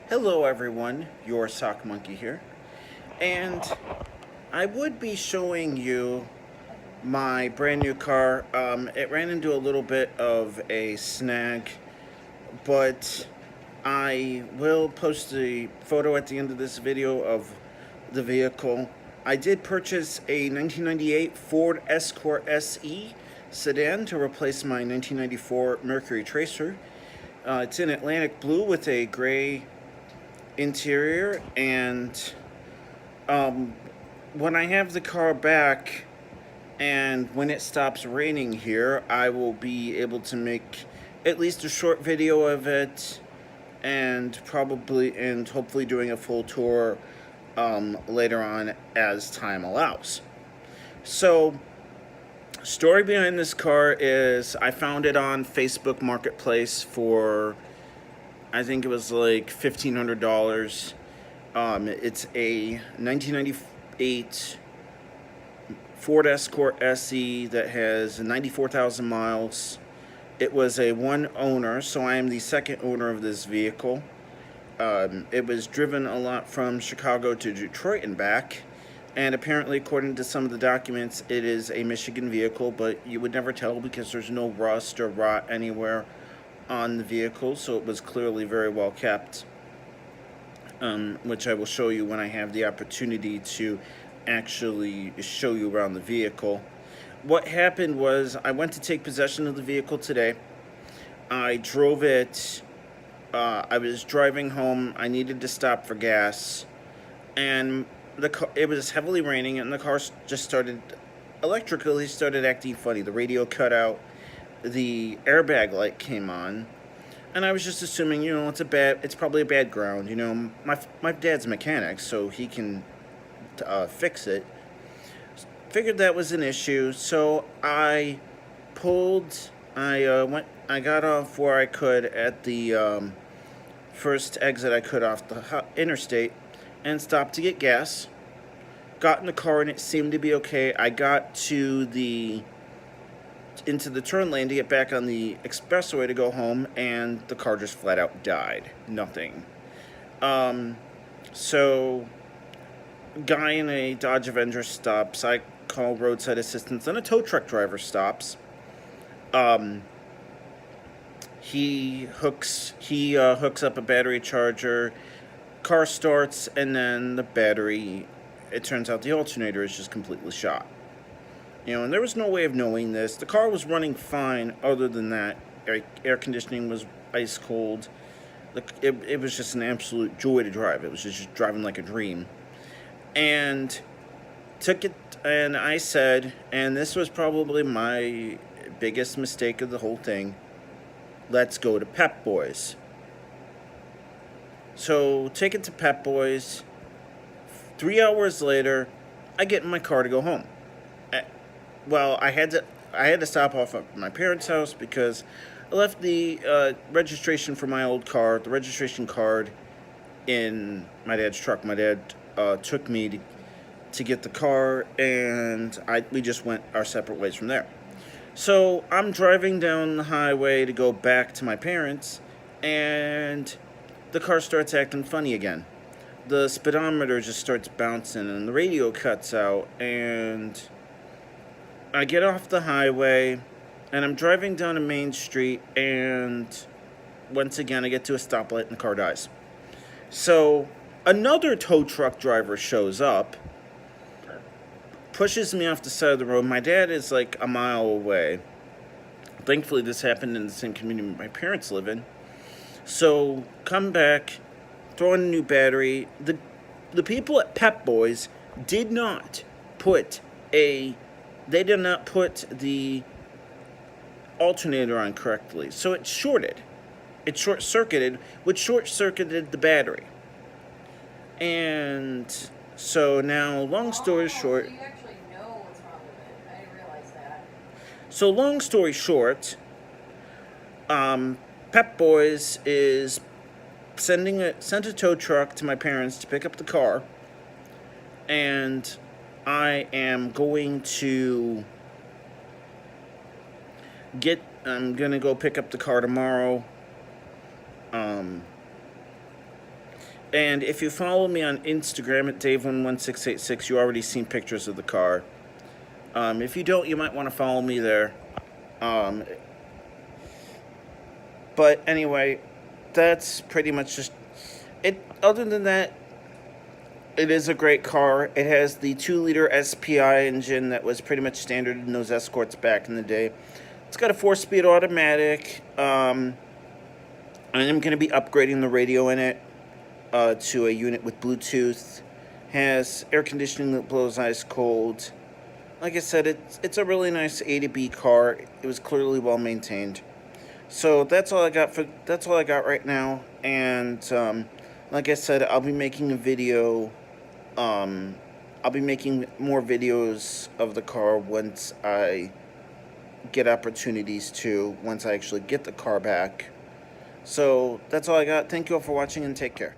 Hello everyone, your Sock Monkey here, and I would be showing you my brand new car. It ran into a little bit of a snag, but I will post a photo at the end of this video of the vehicle. I did purchase a 1998 Ford Escort SE sedan to replace my 1994 Mercury Tracer. It's in Atlantic blue with a gray interior, and um, when I have the car back and when it stops raining here, I will be able to make at least a short video of it, and hopefully doing a full tour later on as time allows. So, story behind this car is I found it on Facebook Marketplace for, I think it was like $1,500. It's a 1998 Ford Escort SE that has 94,000 miles. It was a one owner, so I am the second owner of this vehicle. It was driven a lot from Chicago to Detroit and back, and apparently, according to some of the documents, it is a Michigan vehicle, but you would never tell because there's no rust or rot anywhere on the vehicle, so it was clearly very well kept, which I will show you when I have the opportunity to actually show you around the vehicle. What happened was I went to take possession of the vehicle today. I drove it. I was driving home. I needed to stop for gas, and it was heavily raining, and the car just started acting funny. The radio cut out. The airbag light came on, and I was just assuming, it's probably a bad ground. My dad's a mechanic, so he can fix it. Figured that was an issue, so I pulled. I got off where I could at the first exit I could off the interstate, and stopped to get gas. Got in the car, and it seemed to be okay. I got into the turn lane to get back on the expressway to go home, and the car just flat out died. Nothing. So, guy in a Dodge Avenger stops. I call roadside assistance, and a tow truck driver stops. He hooks up a battery charger. Car starts, and then the battery. It turns out the alternator is just completely shot. And there was no way of knowing this. The car was running fine. Other than that, air conditioning was ice cold. It was just an absolute joy to drive. It was just driving like a dream. And I said, and this was probably my biggest mistake of the whole thing, let's go to Pep Boys. So, take it to Pep Boys. 3 hours later, I get in my car to go home. Well, I had to stop off at my parents' house because I left the registration for my old car, the registration card, in my dad's truck. My dad took me to get the car, and we just went our separate ways from there. So I'm driving down the highway to go back to my parents, and the car starts acting funny again. The speedometer just starts bouncing, and the radio cuts out, and I get off the highway, and I'm driving down a main street, and once again I get to a stoplight, and the car dies. So another tow truck driver shows up, pushes me off the side of the road. My dad is like a mile away. Thankfully, this happened in the same community my parents live in. So come back, throw in a new battery. The people at Pep Boys did not put the alternator on correctly, so it shorted. It short-circuited, which short-circuited the battery. And so now, long story short. So you actually know what's wrong with it. I didn't realize that. So long story short, Pep Boys sent a tow truck to my parents to pick up the car, and I am going to I'm gonna go pick up the car tomorrow. And if you follow me on Instagram at Dave11686, you already seen pictures of the car. If you don't, you might want to follow me there. But anyway, that's pretty much just it. Other than that, it is a great car. It has the 2-liter SPI engine that was pretty much standard in those Escorts back in the day. It's got a 4-speed automatic. I am going to be upgrading the radio in it to a unit with Bluetooth. Has air conditioning that blows ice cold. Like I said, it's a really nice A to B car. It was clearly well maintained. So that's all I got right now. And like I said, I'll be making a video. I'll be making more videos of the car once I get opportunities to, once I actually get the car back. So that's all I got. Thank you all for watching and take care.